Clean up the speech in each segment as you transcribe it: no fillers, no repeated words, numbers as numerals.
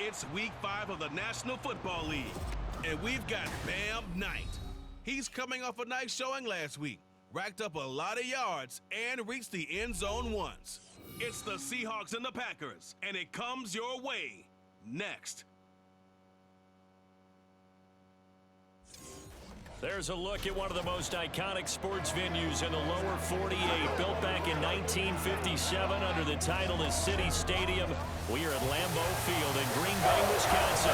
It's Week 5 of the National Football League, and we've got Bam Knight. He's coming off a nice showing last week, racked up a lot of yards, and reached the end zone once. It's the Seahawks and the Packers, and it comes your way next. There's a look at one of the most iconic sports venues in the lower 48. Built back in 1957 under the title of City Stadium. We are at Lambeau Field in Green Bay, Wisconsin.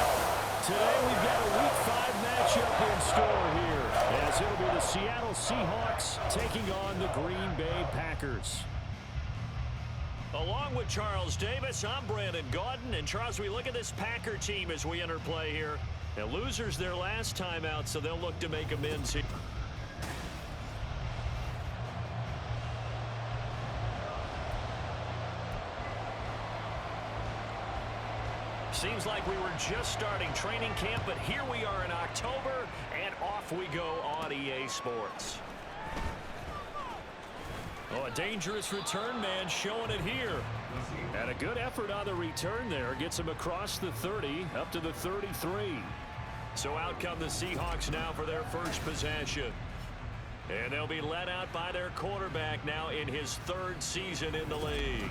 Today we've got a Week 5 matchup in store here, as it'll be the Seattle Seahawks taking on the Green Bay Packers. Along with Charles Davis, I'm Brandon Gaudin. And Charles, we look at this Packer team as we enter play here. Now, losers their last time out, so they'll look to make amends here. Seems like we were just starting training camp, but here we are in October, and off we go on EA Sports. Oh, a dangerous return man showing it here. And a good effort on the return there. Gets him across the 30, up to the 33. So out come the Seahawks now for their first possession. And they'll be led out by their quarterback now in his third season in the league.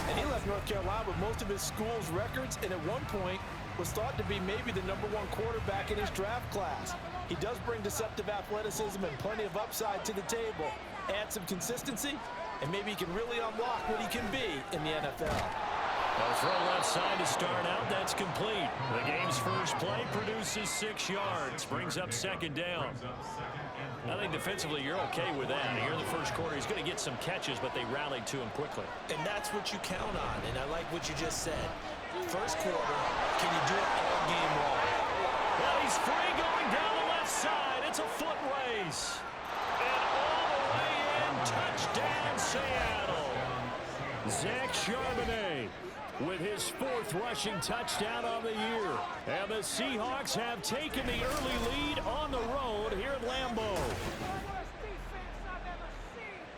And he left North Carolina with most of his school's records, and at one point was thought to be maybe the #1 quarterback in his draft class. He does bring deceptive athleticism and plenty of upside to the table. Add some consistency, and maybe he can really unlock what he can be in the NFL. Well, throw left side to start out. That's complete. The game's first play produces 6 yards. Brings up second down. I think defensively you're okay with that. Here in the first quarter, he's going to get some catches, but they rallied to him quickly. And that's what you count on, and I like what you just said. First quarter, can you do it all game long? Well, he's free going down the left side. It's a foot race. And all the way in, touchdown Seattle. Zach Charbonnet with his 4th rushing touchdown on the year. And the Seahawks have taken the early lead on the road here at Lambeau.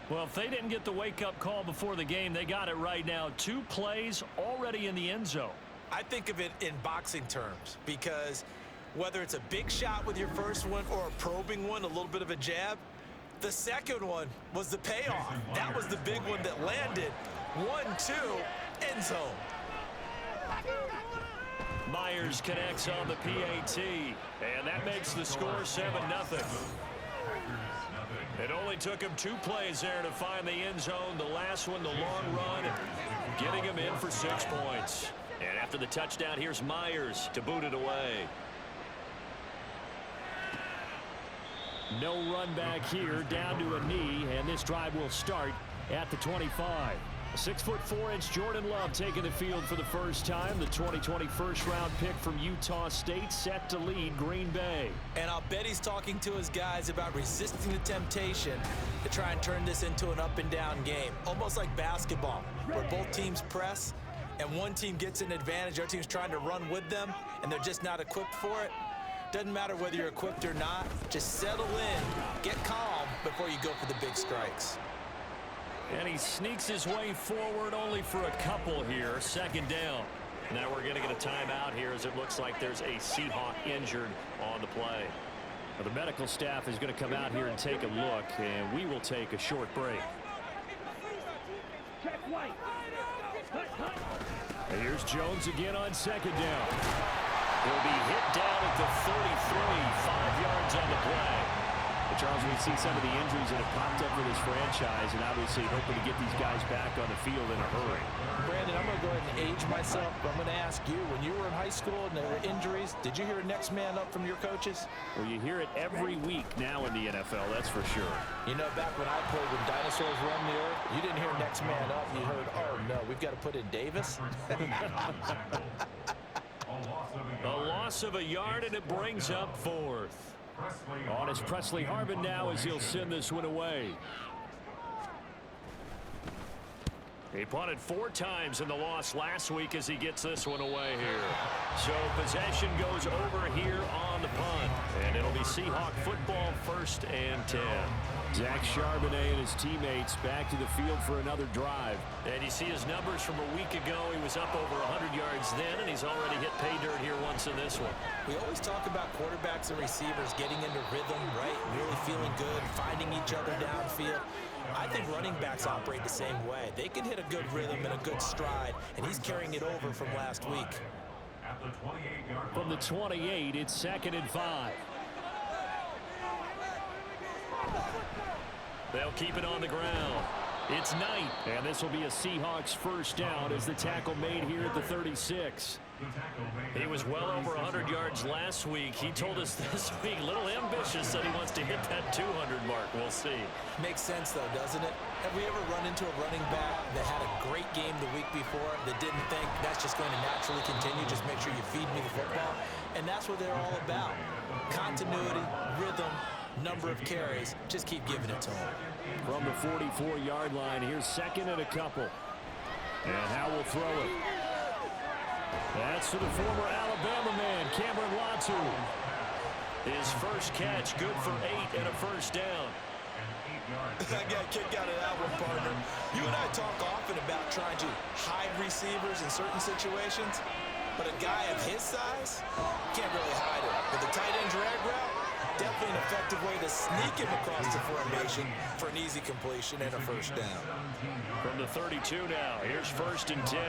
Well, if they didn't get the wake-up call before the game, they got it right now. 2 plays already in the end zone. I think of it in boxing terms, because whether it's a big shot with your first one or a probing one, a little bit of a jab, the second one was the payoff. That was the big one that landed. 1-2, end zone. Myers connects on the PAT, and that makes the score 7-0. It only took him 2 plays there to find the end zone. The last one, the long run, getting him in for 6 points. And after the touchdown, here's Myers to boot it away. No run back here, down to a knee, and this drive will start at the 25. 6'4" Jordan Love taking the field for the first time. The 2020 first-round pick from Utah State set to lead Green Bay. And I'll bet he's talking to his guys about resisting the temptation to try and turn this into an up-and-down game. Almost like basketball, where both teams press, and one team gets an advantage, other team's trying to run with them, and they're just not equipped for it. Doesn't matter whether you're equipped or not. Just settle in, get calm before you go for the big strikes. And he sneaks his way forward only for a couple here. Second down. Now we're going to get a timeout here as it looks like there's a Seahawk injured on the play. Now the medical staff is going to come out here and take a look, and we will take a short break. And here's Jones again on second down. He'll be hit down at the 33, 5 yards on the play. But Charles, we've seen some of the injuries that have popped up for this franchise, and obviously hoping to get these guys back on the field in a hurry. Brandon, I'm going to go ahead and age myself, but I'm going to ask you, when you were in high school and there were injuries, did you hear next man up from your coaches? Well, you hear it every week now in the NFL, that's for sure. You know, back when I played, when dinosaurs roamed the earth, you didn't hear next man up. You heard, oh, no, we've got to put in Davis. A loss of a yard, and it brings up 4th. On is Presley Harvin now as he'll send this one away. He punted 4 times in the loss last week as he gets this one away here. So possession goes over here on the punt. And it'll be Seahawk football, 1st and 10. Zach Charbonnet and his teammates back to the field for another drive. And you see his numbers from a week ago. He was up over 100 yards then, and he's already hit pay dirt here once in this one. We always talk about quarterbacks and receivers getting into rhythm, right? Really feeling good, finding each other downfield. I think running backs operate the same way. They can hit a good rhythm and a good stride, and he's carrying it over from last week. From the 28, it's 2nd and 5. They'll keep it on the ground. It's Knight, and this will be a Seahawks first down as the tackle made here at the 36. He was well over 100 yards last week. He told us this week, a little ambitious, that he wants to hit that 200 mark. We'll see. Makes sense, though, doesn't it? Have we ever run into a running back that had a great game the week before that didn't think that's just going to naturally continue? Just make sure you feed me the football. And that's what they're all about. Continuity, rhythm, number of carries. Just keep giving it to him. From the 44-yard line, here's 2nd and a couple. And Howell will throw it. That's to the former Alabama man, Cameron Latu. His first catch, good for 8 and a first down. I got a kick out of that one, partner. You and I talk often about trying to hide receivers in certain situations, but a guy of his size can't really hide it. With the tight end drag route, definitely an effective way to sneak him across the formation for an easy completion and a first down. From the 32 now, here's 1st and 10.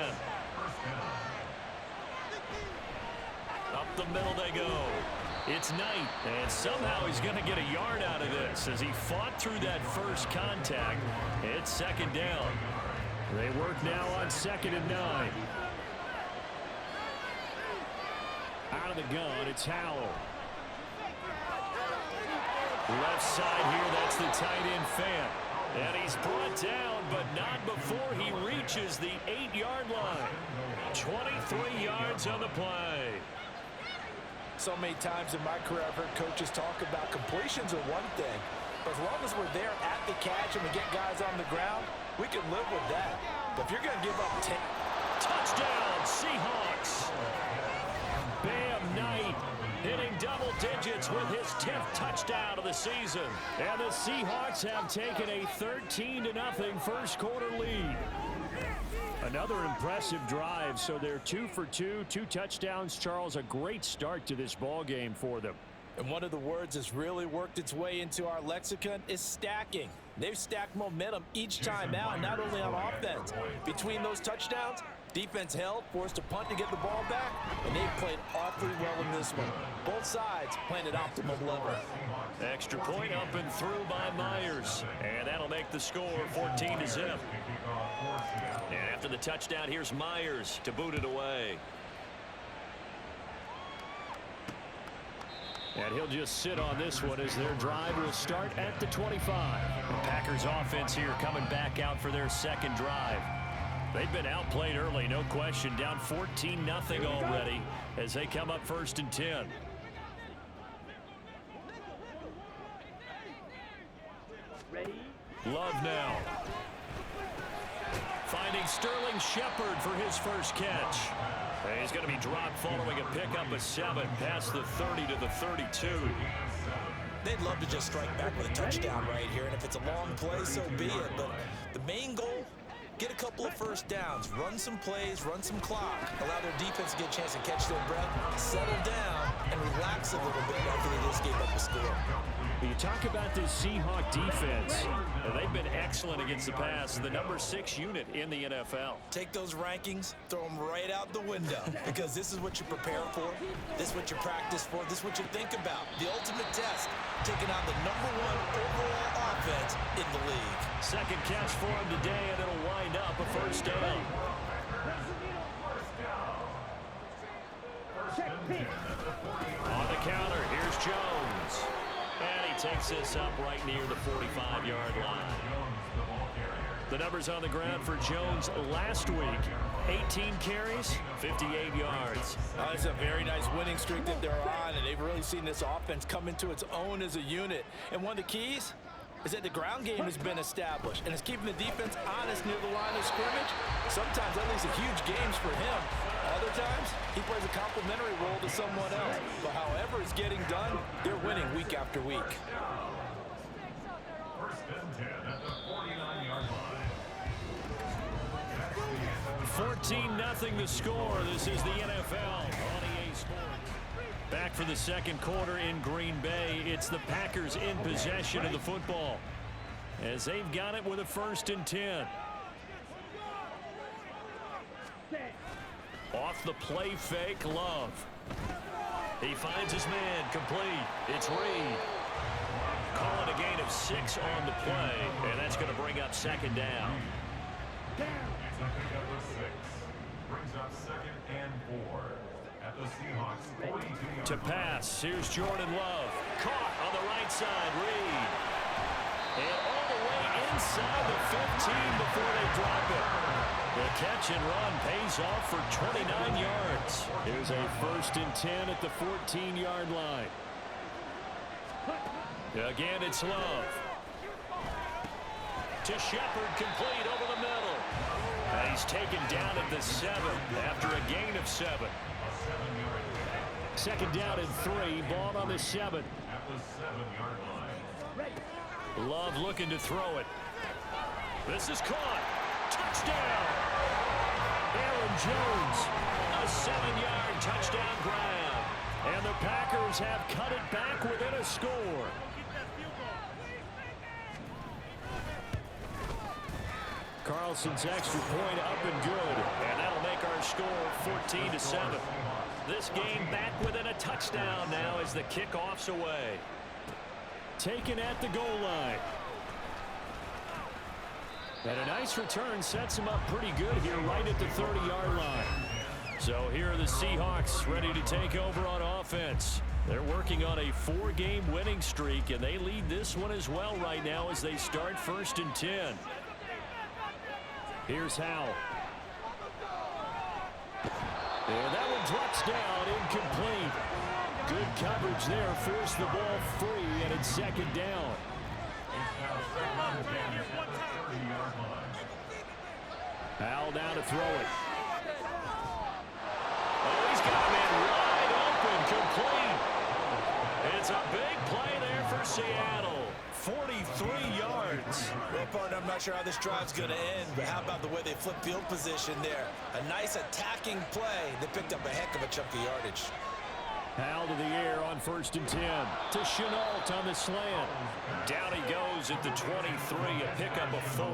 Up the middle they go. It's Knight, and somehow he's going to get a yard out of this as he fought through that first contact. It's 2nd down. They work now on 2nd and 9. Out of the gun, it's Howell. Left side here, that's the tight end Fant. And he's brought down, but not before he reaches the 8-yard line. 23 yards on the play. So many times in my career, I've heard coaches talk about completions are one thing, but as long as we're there at the catch and we get guys on the ground, we can live with that. But if you're going to give up 10... Touchdown, Seahawks! Bam Knight hitting double digits with his 10th touchdown of the season. And the Seahawks have taken a 13-0 first quarter lead. Another impressive drive, so they're 2 for 2, 2 touchdowns. Charles, a great start to this ball game for them. And one of the words that's really worked its way into our lexicon is stacking. They've stacked momentum each time out, not only on offense. Between those touchdowns, defense held, forced a punt to get the ball back, and they've played awfully well in this one. Both sides playing at optimum level. Extra point up and through by Myers, and that'll make the score 14-0. And after the touchdown, here's Myers to boot it away. And he'll just sit on this one as their drive will start at the 25. The Packers offense here coming back out for their second drive. They've been outplayed early, no question, down 14-0 already as they come up 1st and 10. Love now. Finding Sterling Shepard for his first catch. And he's going to be dropped following a pickup of 7 past the 30 to the 32. They'd love to just strike back with a touchdown right here, and if it's a long play, so be it. But the main goal, get a couple of first downs, run some plays, run some clock, allow their defense to get a chance to catch their breath, settle down, and relax a little bit after they just gave up a score. You talk about this Seahawk defense. They've been excellent against the pass, the number 6 unit in the NFL. Take those rankings, throw them right out the window, because this is what you prepare for, this is what you practice for, this is what you think about. The ultimate test, taking on the number 1 overall offense in the league. Second catch for him today, and it'll wind up a first down. On the counter, here's Jones. And he takes this up right near the 45-yard line. The numbers on the ground for Jones last week. 18 carries, 58 yards. It's a very nice winning streak that they're on, and they've really seen this offense come into its own as a unit. And one of the keys is that the ground game has been established, and it's keeping the defense honest near the line of scrimmage. Sometimes that leads to huge games for him. Other times, he plays a complementary role to someone else. But however it's getting done, they're winning week after week. 14-0 the score. This is the NFL on EA Sports. Back for the second quarter in Green Bay. It's the Packers in possession of the football as they've got it with a 1st and 10. Off the play fake, Love. He finds his man, complete. It's Reed. Calling a gain of 6 on the play, and that's going to bring up 2nd down. Brings up 2nd and 4 at the Seahawks 42. To pass, here's Jordan Love. Caught on the right side, Reed. And all the way inside the 15 before they drop it. The catch and run pays off for 29 yards. Here's a 1st and 10 at the 14-yard line. Again, it's Love. To Shepard, complete over the middle. And he's taken down at the 7 after a gain of 7. 2nd down and 3, ball on the 7. At the 7-yard line. Love looking to throw it. This is caught. Touchdown. Aaron Jones. A 7-yard touchdown grab. And the Packers have cut it back within a score. Carlson's extra point up and good. And that'll make our score 14-7. This game back within a touchdown now as the kickoff's away. Taken at the goal line. And a nice return sets him up pretty good here right at the 30-yard line. So here are the Seahawks ready to take over on offense. They're working on a 4-game winning streak, and they lead this one as well right now as they start 1st and 10. Here's Howell. And that one drops down, incomplete. Good coverage there, forced the ball free, and it's 2nd down. Howell down to throw it. Oh, he's got him in wide open, complete. It's a big play there for Seattle. 43 yards. Well, partner, I'm not sure how this drive's going to end, but how about the way they flip field position there? A nice attacking play. They picked up a heck of a chunk of yardage. Howell to the air on 1st and 10. To Chenault on the slant. Down he goes at the 23, a pickup of 4.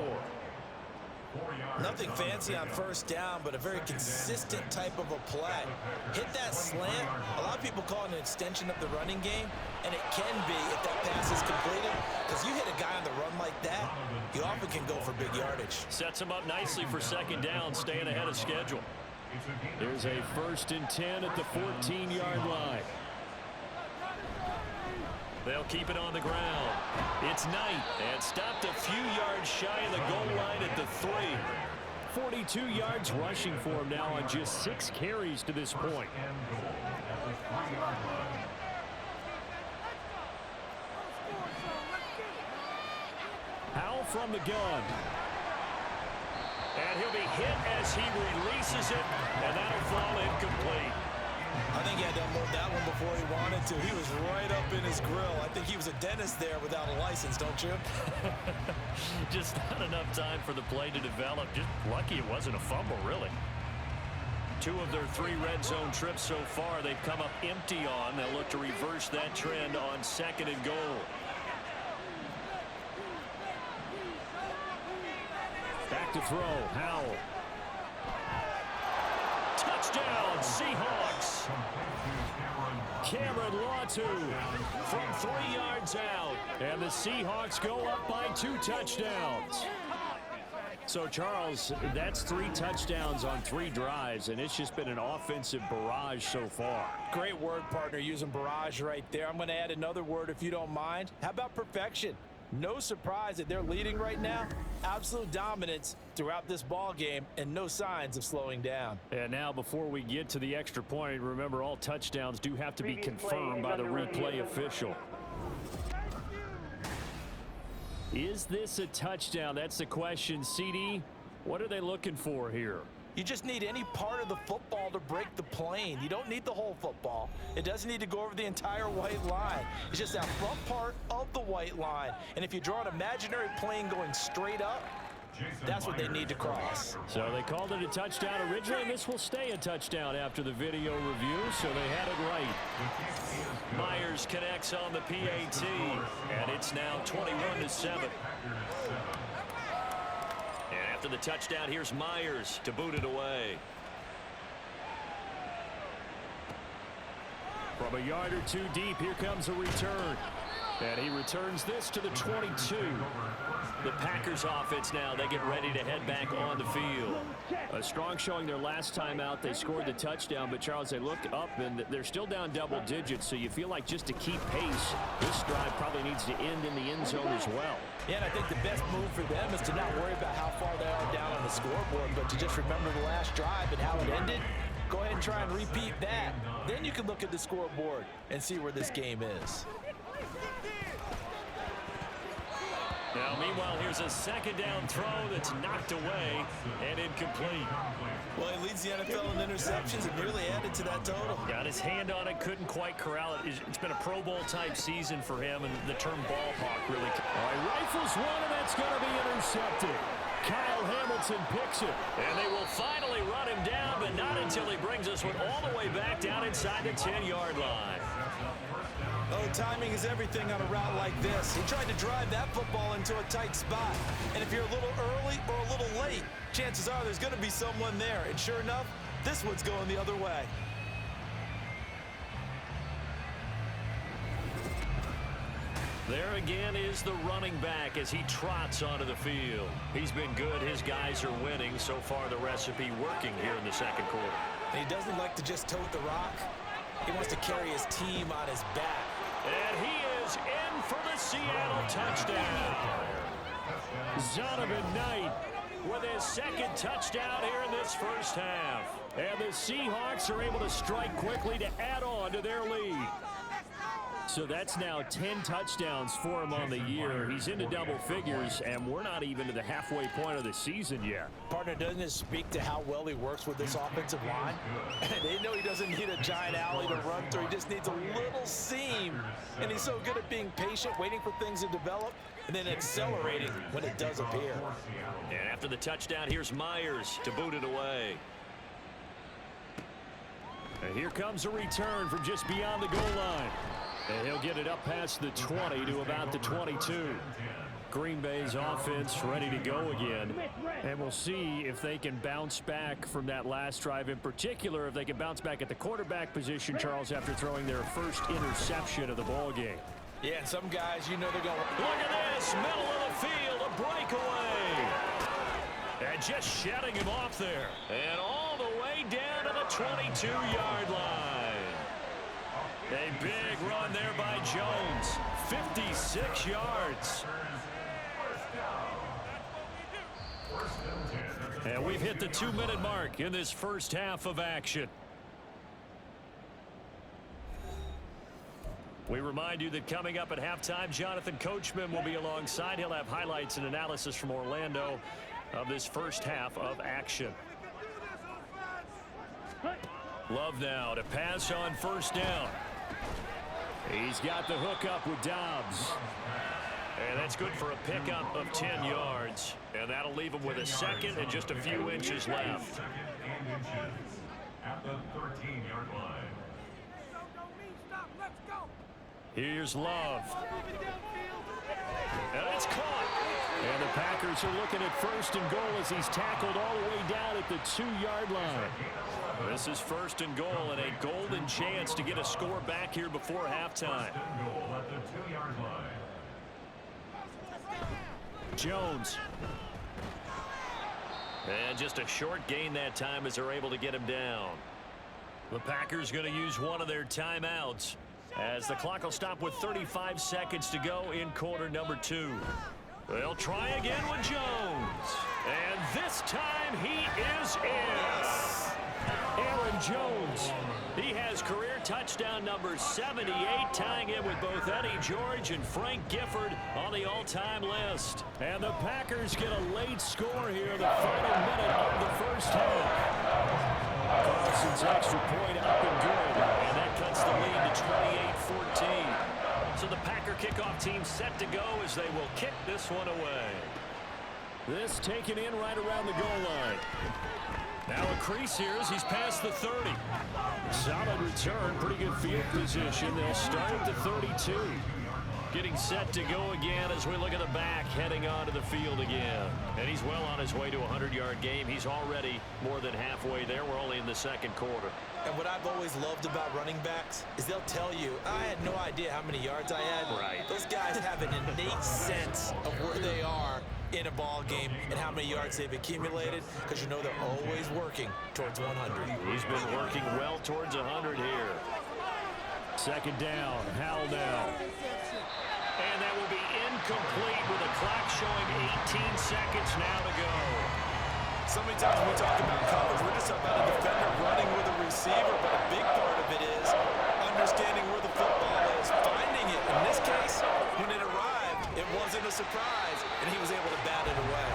Nothing fancy on 1st down, but a very consistent type of a play. Hit that slant. A lot of people call it an extension of the running game, and it can be if that pass is completed, because you hit a guy on the run like that, you often can go for big yardage. Sets him up nicely for 2nd down, staying ahead of schedule. Here's a 1st and 10 at the 14-yard line. They'll keep it on the ground. It's Knight, and stopped a few yards shy of the goal line at the 3. 42 yards rushing for him now on just 6 carries to this point. Howell from the gun. And he'll be hit as he releases it, and that'll fall incomplete. I think he had to unload that one before he wanted to. He was right up in his grill. I think he was a dentist there without a license, don't you? Just not enough time for the play to develop. Just lucky it wasn't a fumble, really. 2 of their 3 red zone trips so far they've come up empty on. They'll look to reverse that trend on 2nd and goal. Back to throw, Howell. Touchdown, Seahawks. Cameron Latu from 3 yards out. And the Seahawks go up by 2 touchdowns. So, Charles, that's 3 touchdowns on 3 drives, and it's just been an offensive barrage so far. Great word, partner, using barrage right there. I'm going to add another word if you don't mind. How about perfection? No surprise that they're leading right now. Absolute dominance throughout this ball game and no signs of slowing down. And now before we get to the extra point, remember all touchdowns do have to be confirmed by the replay official. Is this a touchdown? That's the question. CD, what are they looking for here? You just need any part of the football to break the plane. You don't need the whole football. It doesn't need to go over the entire white line. It's just that front part of the white line. And if you draw an imaginary plane going straight up, that's what they need to cross. So they called it a touchdown originally, and this will stay a touchdown after the video review, so they had it right. Myers connects on the PAT, and it's now 21-7. And after the touchdown, here's Myers to boot it away. From a yard or two deep, here comes a return. And he returns this to the 22. The Packers offense now, they get ready to head back on the field. A strong showing their last time out. They scored the touchdown, but Charles, they look up and they're still down double digits, so you feel like just to keep pace, this drive probably needs to end in the end zone as well. Yeah, and I think the best move for them is to not worry about how far they are down on the scoreboard, but to just remember the last drive and how it ended. Go ahead and try and repeat that. Then you can look at the scoreboard and see where this game is. Now, meanwhile, here's a second down throw that's knocked away and incomplete. Well, he leads the NFL in interceptions and nearly added to that total. Got his hand on it, couldn't quite corral it. It's been a Pro Bowl type season for him, and the term ball hawk really. All right, rifles one, and that's going to be intercepted. Kyle Hamilton picks it. And they will finally run him down, but not until he brings us one all the way back down inside the 10-yard line. Oh, timing is everything on a route like this. He tried to drive that football into a tight spot. And if you're a little early or a little late, chances are there's going to be someone there. And sure enough, this one's going the other way. There again is the running back as he trots onto the field. He's been good. His guys are winning. So far, the recipe working here in the second quarter. And he doesn't like to just tote the rock. He wants to carry his team on his back. And he is in for the Seattle touchdown. Zonovan Knight with his second touchdown here in this first half. And the Seahawks are able to strike quickly to add on to their lead. So that's now 10 touchdowns for him on the year. He's into double figures, and we're not even to the halfway point of the season yet. Partner, doesn't it speak to how well he works with this offensive line? They know he doesn't need a giant alley to run through. He just needs a little seam. And he's so good at being patient, waiting for things to develop, and then accelerating when it does appear. And after the touchdown, here's Myers to boot it away. And here comes a return from just beyond the goal line. And he'll get it up past the 20 to about the 22. Green Bay's offense ready to go again. And we'll see if they can bounce back from that last drive. In particular, if they can bounce back at the quarterback position, Charles, after throwing their first interception of the ball game. Yeah, and some guys, you know they're going to... Look at this, middle of the field, a breakaway. And just shedding him off there. And all the way down to the 22-yard line. A big run there by Jones. 56 yards. And we've hit the 2-minute mark in this first half of action. We remind you that coming up at halftime, Jonathan Coachman will be alongside. He'll have highlights and analysis from Orlando of this first half of action. Love now to pass on first down. He's got the hook up with Dobbs. And that's good for a pickup of 10 yards. And that'll leave him with a second and just a few inches left. At the 13-yard line. Here's Love. And it's caught. And the Packers are looking at first and goal as he's tackled all the way down at the 2-yard line. This is first and goal and a golden chance to get a score back here before halftime. Jones. And just a short gain that time as they're able to get him down. The Packers going to use one of their timeouts as the clock will stop with 35 seconds to go in quarter number 2. They'll try again with Jones. And this time he is in. Aaron Jones. He has career touchdown number 78, tying it with both Eddie George and Frank Gifford on the all-time list. And the Packers get a late score here, the final minute of the first half. Carlson's extra point up and good, and that cuts the lead to 28-14. So the Packer kickoff team set to go as they will kick this one away. This taken in right around the goal line. Now a crease here as he's past the 30. Solid return, pretty good field position. They'll start at the 32. Getting set to go again as we look at the back, heading onto the field again. And he's well on his way to a 100-yard game. He's already more than halfway there. We're only in the second quarter. And what I've always loved about running backs is they'll tell you, I had no idea how many yards I had. Right. Those guys have an innate sense of where they are in a ball game and how many yards they've accumulated, because you know they're always working towards 100. He's been working well towards 100 here. Second down, Howell now. And that will be incomplete with a clock showing 18 seconds now to go. So many times when we talk about coverage, we're just talking about a defender running with a receiver, but a big part of it is understanding where the football is, finding it. In this case, when it arrived, it wasn't a surprise, and he was able to bat it away.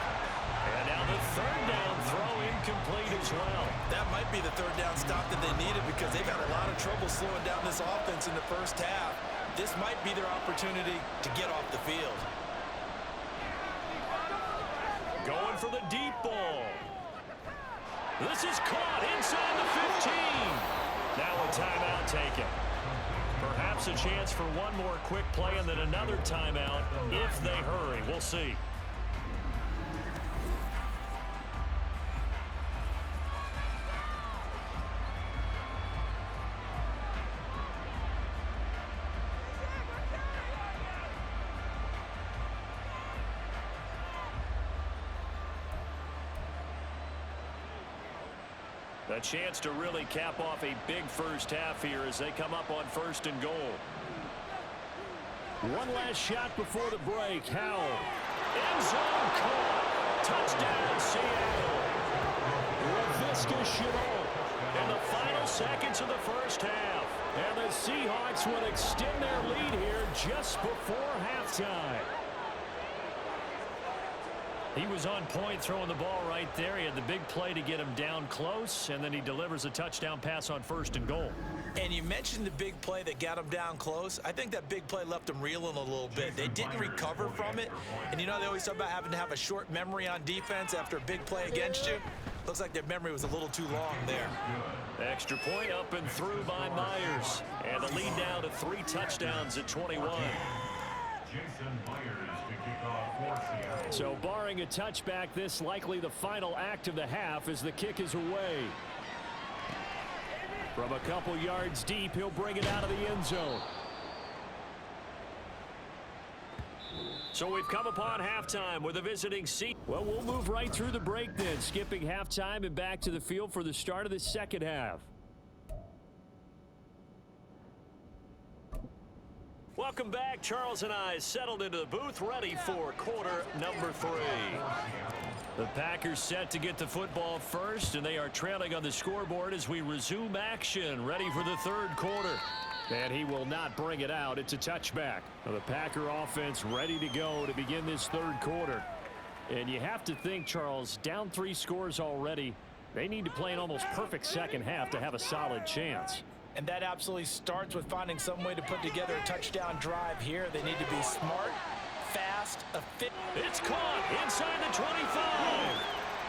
And now the third down throw incomplete as well. That might be the third down stop that they needed, because they've had a lot of trouble slowing down this offense in the first half. This might be their opportunity to get off the field. Going for the deep ball. This is caught inside the 15. Now a timeout taken. Perhaps a chance for one more quick play and then another timeout if they hurry. We'll see. A chance to really cap off a big first half here as they come up on first and goal. One last shot before the break. Howell. End zone caught. Touchdown, Seattle. Laviska Shenault in the final seconds of the first half. And the Seahawks would extend their lead here just before halftime. He was on point throwing the ball right there. He had the big play to get him down close, and then he delivers a touchdown pass on first and goal. And you mentioned the big play that got him down close. I think that big play left him reeling a little bit. They didn't recover from it. And you know, they always talk about having to have a short memory on defense after a big play against you. Looks like their memory was a little too long there. Extra point up and through by Myers. And the lead now to 3 touchdowns at 21. So barring a touchback, this likely the final act of the half as the kick is away. From a couple yards deep, he'll bring it out of the end zone. So we've come upon halftime with a visiting seat. Well, we'll move right through the break then, skipping halftime and back to the field for the start of the second half. Welcome back. Charles and I settled into the booth, ready for quarter number 3. The Packers set to get the football first, and they are trailing on the scoreboard as we resume action, ready for the third quarter. And he will not bring it out. It's a touchback. The Packer offense ready to go to begin this third quarter. And you have to think, Charles, down 3 scores already. They need to play an almost perfect second half to have a solid chance. And that absolutely starts with finding some way to put together a touchdown drive here. They need to be smart, fast, efficient. It's caught inside the 25.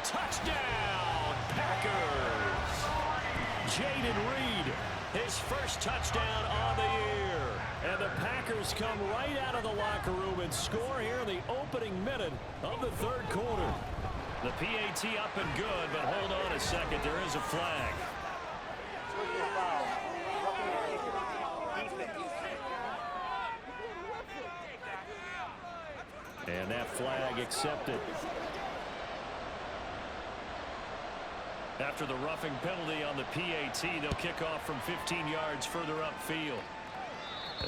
Touchdown, Packers. Jaden Reed, his first touchdown on the year. And the Packers come right out of the locker room and score here in the opening minute of the third quarter. The PAT up and good, but hold on a second. There is a flag. And that flag accepted. After the roughing penalty on the PAT, they'll kick off from 15 yards further upfield.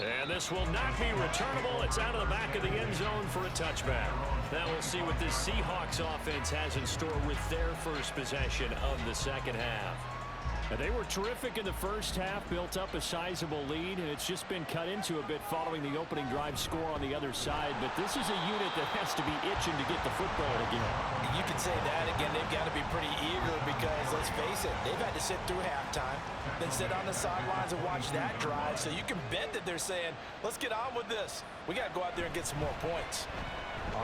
And this will not be returnable. It's out of the back of the end zone for a touchback. Now we'll see what this Seahawks offense has in store with their first possession of the second half. They were terrific in the first half, built up a sizable lead, and it's just been cut into a bit following the opening drive score on the other side. But this is a unit that has to be itching to get the football again. You can say that again. They've got to be pretty eager because, let's face it, they've had to sit through halftime, then sit on the sidelines and watch that drive. So you can bet that they're saying, let's get on with this. We got to go out there and get some more points.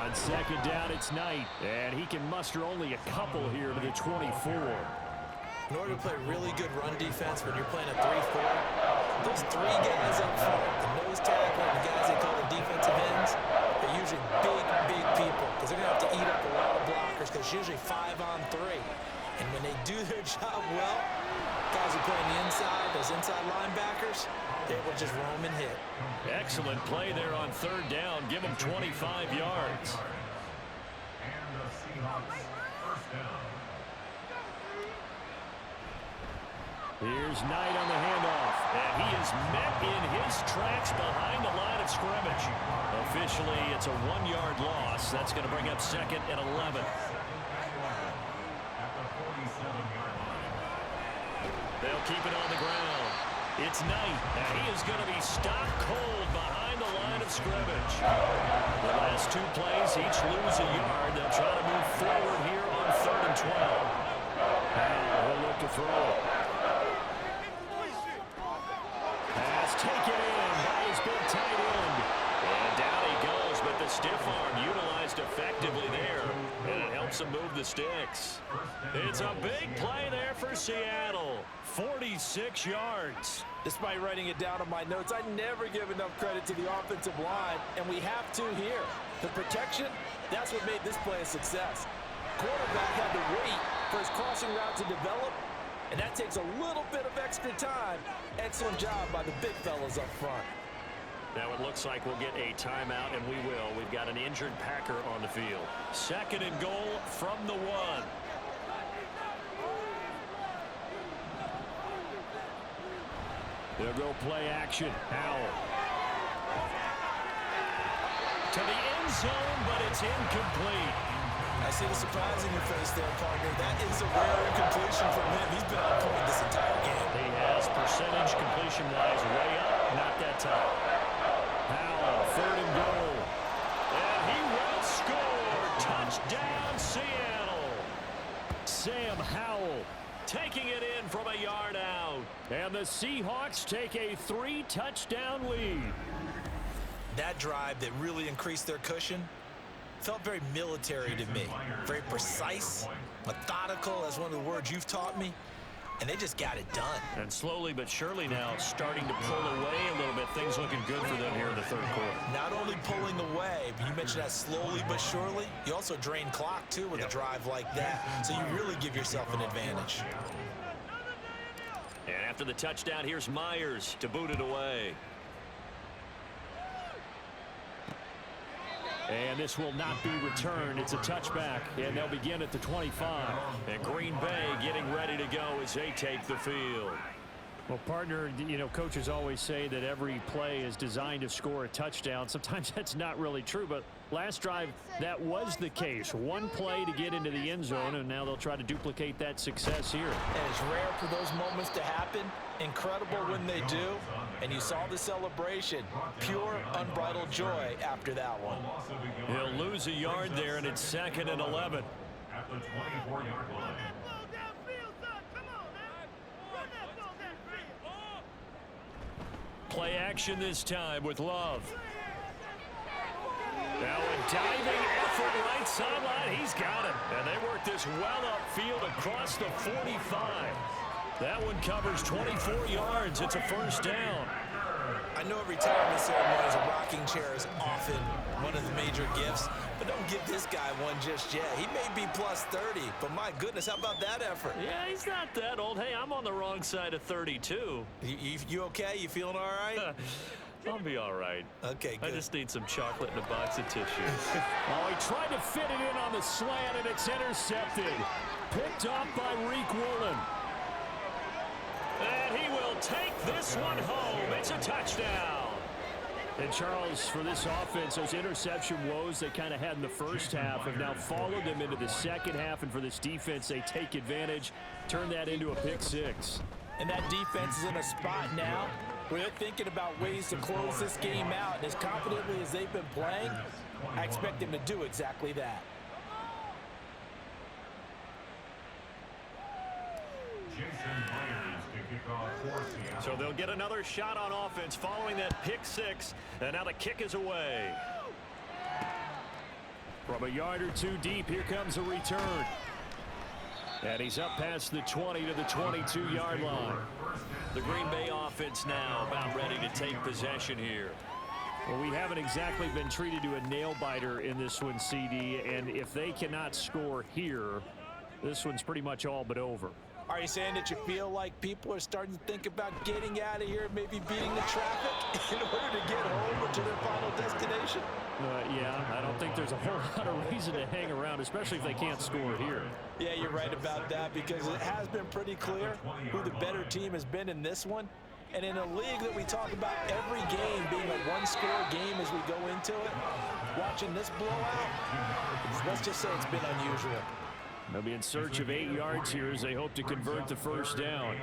On second down, it's Knight, and he can muster only a couple here to the 24. In order to play really good run defense when you're playing a 3-4, those three guys up front, the nose tackle and the guys they call the defensive ends, are usually big people because they're going to have to eat up a lot of blockers because it's usually 5-on-3. And when they do their job well, guys who play on the inside, those inside linebackers, they will just roam and hit. Excellent play there on third down. Give them 25 yards. And the Seahawks first down. Here's Knight on the handoff, and he is met in his tracks behind the line of scrimmage. Officially, it's a 1-yard loss. That's going to bring up second and 11. At the 47-yard line. They'll keep it on the ground. It's Knight, and he is going to be stopped cold behind the line of scrimmage. The last two plays each lose a yard. They'll try to move forward here on 3rd and 12. Howell will look to throw. Taken in by his big tight end. And down he goes, but the stiff arm utilized effectively there. And it helps him move the sticks. It's a big play there for Seattle. 46 yards. Despite writing it down on my notes, I never give enough credit to the offensive line, and we have to here. The protection, that's what made this play a success. Quarterback had to wait for his crossing route to develop, and that takes a little bit of extra time. Excellent job by the big fellas up front. Now it looks like we'll get a timeout, and we will. We've got an injured Packer on the field. Second and goal from the 1. They'll go play action. Howell. To the end zone, but it's incomplete. I see the surprise in your face there, partner. That is a rare incompletion from him. He's been on point this entire game. He has percentage completion-wise way up, not that time. Howell, 3rd and goal. And he will score. Touchdown, Seattle. Sam Howell taking it in from a yard out. And the Seahawks take a 3-touchdown lead. That drive that really increased their cushion felt very military to me. Very precise, methodical, that's one of the words you've taught me. And they just got it done. And slowly but surely now starting to pull away a little bit. Things looking good for them here in the 3rd quarter. Not only pulling away, but you mentioned that slowly but surely. You also drain clock, too, with a drive like that. So you really give yourself an advantage. And after the touchdown, here's Myers to boot it away. And this will not be returned. It's a touchback, and they'll begin at the 25. And Green Bay getting ready to go as they take the field. Well, partner, you know, coaches always say that every play is designed to score a touchdown. Sometimes that's not really true, but last drive, that was the case. One play to get into the end zone, and now they'll try to duplicate that success here. And it's rare for those moments to happen. Incredible when they do. And you saw the celebration. Pure, unbridled joy after that one. He'll lose a yard there, and it's 2nd and 11. At the 24-yard line. Play action this time with Love. Now a diving effort right sideline. He's got it. And they work this well upfield across the 45. That one covers 24 yards. It's a 1st down. I know retirement ceremonies, a rocking chair is often one of the major gifts, but don't give this guy one just yet. He may be plus 30, but my goodness, how about that effort? Yeah, he's not that old. Hey, I'm on the wrong side of 32. You okay? You feeling all right? I'll be all right. Okay, good. I just need some chocolate and a box of tissue. Oh, he tried to fit it in on the slant, and it's intercepted. Picked off by Reek Woolen. And he will take this one home. It's a touchdown. And Charles, for this offense, those interception woes they kind of had in the first half have now followed them into the second half. And for this defense, they take advantage, turn that into a pick 6. And that defense is in a spot now where they're thinking about ways to close this game out. And as confidently as they've been playing, I expect them to do exactly that. So they'll get another shot on offense following that pick six. And now the kick is away. From a yard or two deep, here comes a return. And he's up past the 20 to the 22-yard line. The Green Bay offense now about ready to take possession here. Well, we haven't exactly been treated to a nail-biter in this one, CD. And if they cannot score here, this one's pretty much all but over. Are you saying that you feel like people are starting to think about getting out of here, maybe beating the traffic in order to get home or to their final destination? Yeah, I don't think there's a whole lot of reason to hang around, especially if they can't score here. Yeah, you're right about that, because it has been pretty clear who the better team has been in this one. And in a league that we talk about every game being a one-score game as we go into it, watching this blowout, let's just say it's been unusual. They'll be in search of 8 yards here as they hope to convert the first down.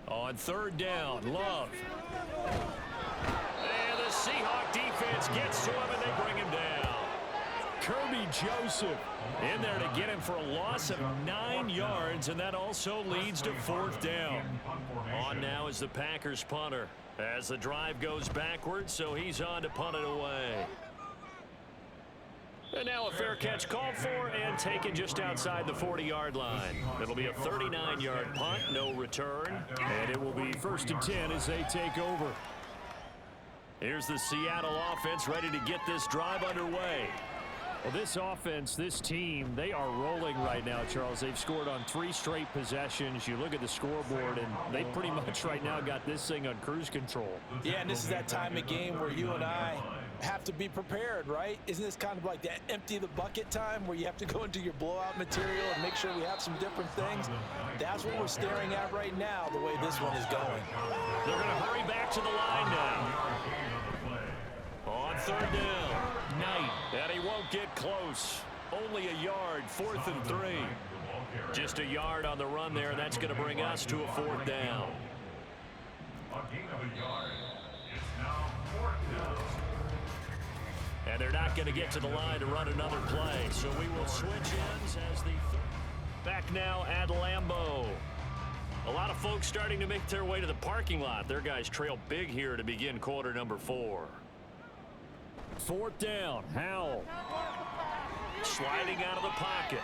On third down, Love. And the Seahawk defense gets to him and they bring him down. Kirby Joseph in there to get him for a loss of 9 yards, and that also leads to fourth down. On now is the Packers punter as the drive goes backwards, so he's on to punt it away. And now a fair catch called for and taken just outside the 40-yard line. It'll be a 39-yard punt, no return. And it will be 1st and 10 as they take over. Here's the Seattle offense ready to get this drive underway. Well, this offense, this team, they are rolling right now, Charles. They've scored on 3 straight possessions. You look at the scoreboard, and they pretty much right now got this thing on cruise control. Yeah, and this is that time of game where you and I have to be prepared, right? Isn't this kind of like that empty the bucket time where you have to go into your blowout material and make sure we have some different things? That's what we're staring at right now, the way this one is going. They're going to hurry back to the line now. On third down, Knight, and he won't get close. Only a yard, 4th and 3. Just a yard on the run there, and that's going to bring us to a 4th down. A gain of a yard. It's now 4th down. And they're not going to get to the line to run another play, so we will switch ends as the back now at Lambeau. A lot of folks starting to make their way to the parking lot. Their guys trail big here to begin quarter number 4. 4th down, Howell. Sliding out of the pocket.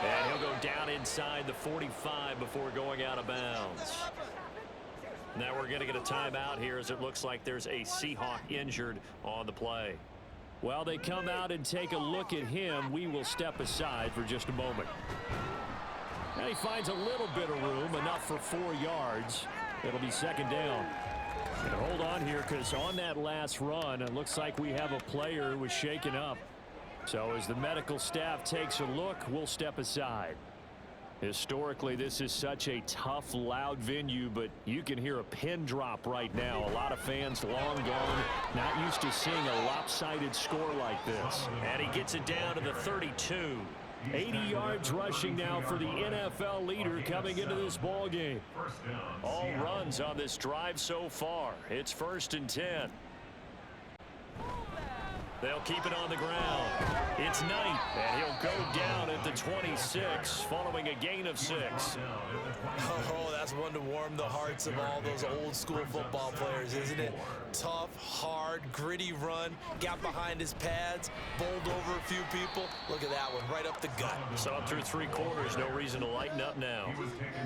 And he'll go down inside the 45 before going out of bounds. Now we're going to get a timeout here as it looks like there's a Seahawk injured on the play. While they come out and take a look at him, we will step aside for just a moment. And he finds a little bit of room, enough for 4 yards. It'll be 2nd down. And hold on here, because on that last run, it looks like we have a player who was shaken up. So as the medical staff takes a look, we'll step aside. Historically, this is such a tough, loud venue, but you can hear a pin drop right now. A lot of fans long gone, not used to seeing a lopsided score like this. And he gets it down to the 32. 80 yards rushing now for the NFL leader coming into this ball game. All runs on this drive so far. It's 1st and 10. They'll keep it on the ground. It's Knight, and he'll go down at the 26 following a gain of 6. Oh, that's one to warm the hearts of all those old school football players, isn't it? Tough, hard, gritty run, got behind his pads, bowled over a few people. Look at that one, right up the gut. Saw it through 3 quarters, no reason to lighten up now.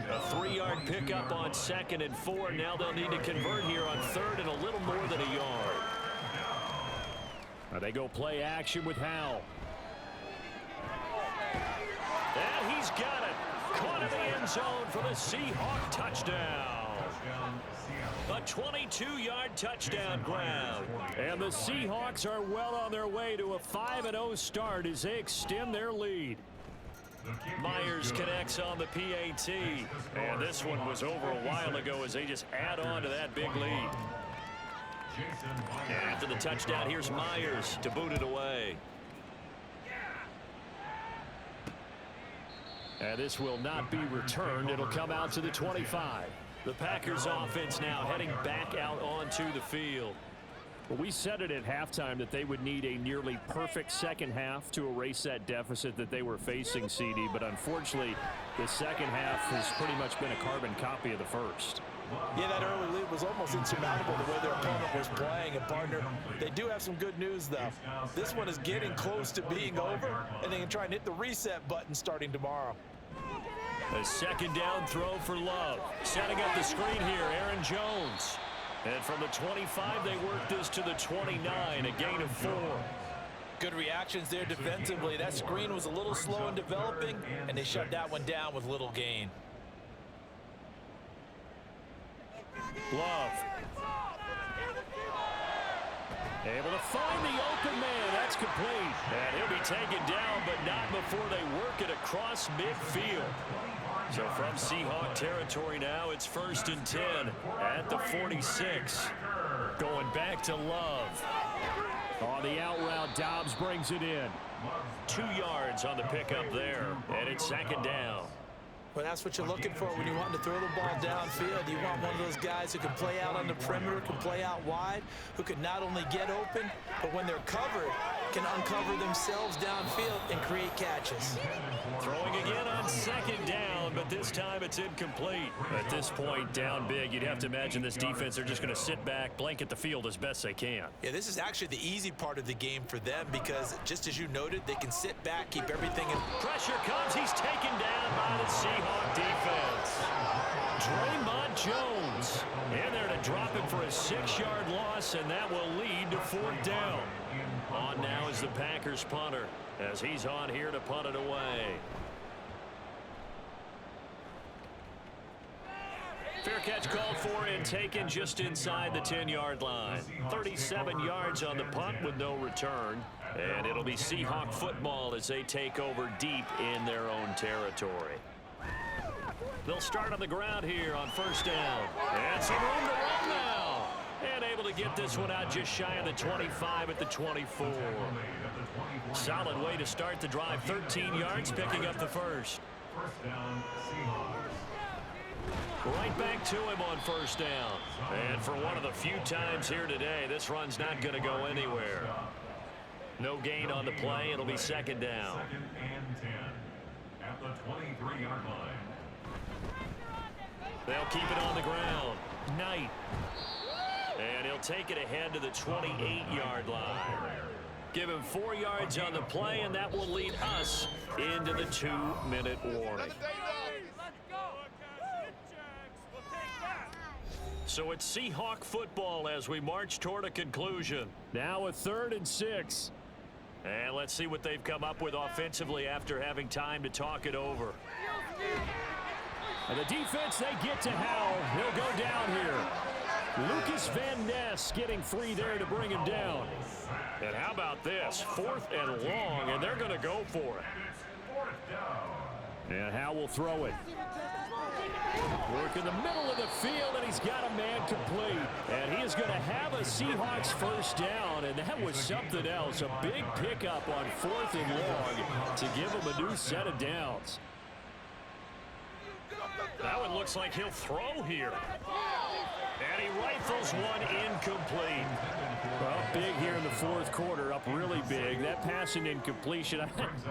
A 3-yard pickup on 2nd and 4. Now they'll need to convert here on 3rd and a little more than a yard. They go play action with Howell. And he's got it. Caught in the end zone for the Seahawk touchdown. A 22-yard touchdown grab. And the Seahawks are well on their way to a 5-0 start as they extend their lead. Myers connects on the PAT. And this one was over a while ago as they just add on to that big lead. After the touchdown, here's Myers to boot it away. And this will not be returned. It'll come out to the 25. The Packers offense now heading back out onto the field. Well, we said it at halftime that they would need a nearly perfect second half to erase that deficit that they were facing, CD. But unfortunately, the second half has pretty much been a carbon copy of the first. Yeah, that early lead was almost insurmountable the way their opponent was playing. And, partner, they do have some good news, though. This one is getting close to being over, and they can try and hit the reset button starting tomorrow. A second down throw for Love. Setting up the screen here, Aaron Jones. And from the 25, they work this to the 29, a gain of 4. Good reactions there defensively. That screen was a little slow in developing, and they shut that one down with little gain. Love. Able to find the open man. That's complete. And he'll be taken down, but not before they work it across midfield. So from Seahawk territory now, it's 1st and 10 at the 46. Going back to Love. On the out route, Dobbs brings it in. 2 yards on the pickup there, and it's 2nd down. Well, that's what you're looking for when you want to throw the ball downfield. You want one of those guys who can play out on the perimeter, can play out wide, who can not only get open, but when they're covered, can uncover themselves downfield and create catches. Throwing again on 2nd down, but this time it's incomplete. At this point, down big, you'd have to imagine this defense, they're just going to sit back, blanket the field as best they can. Yeah, this is actually the easy part of the game for them because, just as you noted, they can sit back, keep everything in. Pressure comes, he's taken down by the Seahawk defense. Draymond Jones in there to drop him for a 6-yard loss, and that will lead to 4th down. On now is the Packers punter as he's on here to punt it away. Fair catch called for and taken just inside the 10-yard line. 37 yards on the punt with no return. And it'll be Seahawk football as they take over deep in their own territory. They'll start on the ground here on 1st down. And some room to run now. And able to get this one out just shy of the 25 at the 24. Solid way to start the drive. 13 yards, picking up the first. 1st down, Seahawks. Right back to him on 1st down. And for one of the few times here today, this run's not going to go anywhere. No gain on the play. It'll be 2nd down. 2nd and 10 at the 23-yard line. They'll keep it on the ground. Knight. And he'll take it ahead to the 28-yard line. Give him 4 yards on the play, and that will lead us into the 2-minute warning. So it's Seahawk football as we march toward a conclusion. Now a 3rd and 6. And let's see what they've come up with offensively after having time to talk it over. And the defense, they get to Howell. He'll go down here. Lucas Van Ness getting free there to bring him down. And how about this? 4th and long, and they're going to go for it. And Howell will throw it. Work in the middle of the field, and he's got a man complete. And he is going to have a Seahawks 1st down, and that was something else. A big pickup on 4th and long to give him a new set of downs. That one looks like he'll throw here. And he rifles one incomplete. Well, big here in the 4th quarter, up really big. That passing incompletion,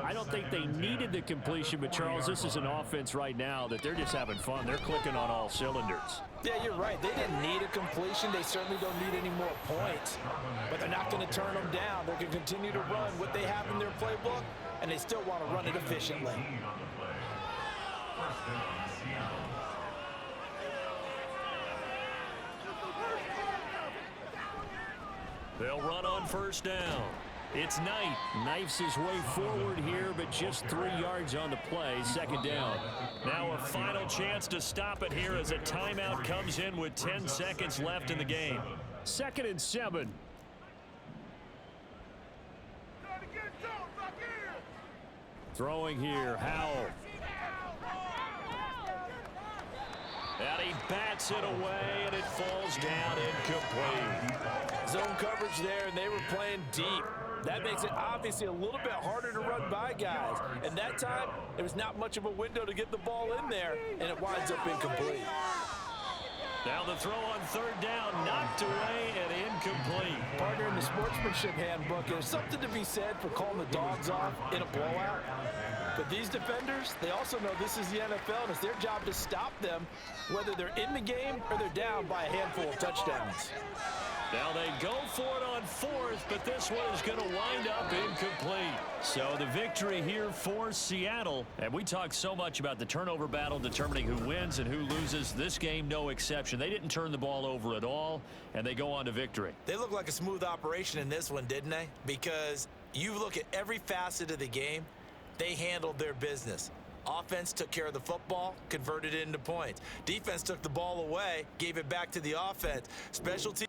I don't think they needed the completion, but Charles, this is an offense right now that they're just having fun. They're clicking on all cylinders. Yeah, you're right. They didn't need a completion. They certainly don't need any more points. But they're not going to turn them down. They're going to continue to run what they have in their playbook, and they still want to run it efficiently. They'll run on 1st down. It's Knight. Knifes his way forward here, but just 3 yards on the play. 2nd down. Now a final chance to stop it here as a timeout comes in with 10 seconds left in the game. 2nd and 7. Throwing here, Howell. And he bats it away, and it falls down incomplete. Zone coverage there, and they were playing deep. That makes it obviously a little bit harder to run by guys. And that time, there was not much of a window to get the ball in there, and it winds up incomplete. Now the throw on third down, knocked away and incomplete. Partner, in the sportsmanship handbook, there's something to be said for calling the dogs off in a blowout. But these defenders, they also know this is the NFL, and it's their job to stop them, whether they're in the game or they're down by a handful of touchdowns. Now they go for it on fourth, but this one is going to wind up incomplete. So the victory here for Seattle. And we talked so much about the turnover battle determining who wins and who loses. This game, no exception. They didn't turn the ball over at all, and they go on to victory. They look like a smooth operation in this one, didn't they? Because you look at every facet of the game, they handled their business. Offense took care of the football, converted it into points. Defense took the ball away, gave it back to the offense. Special teams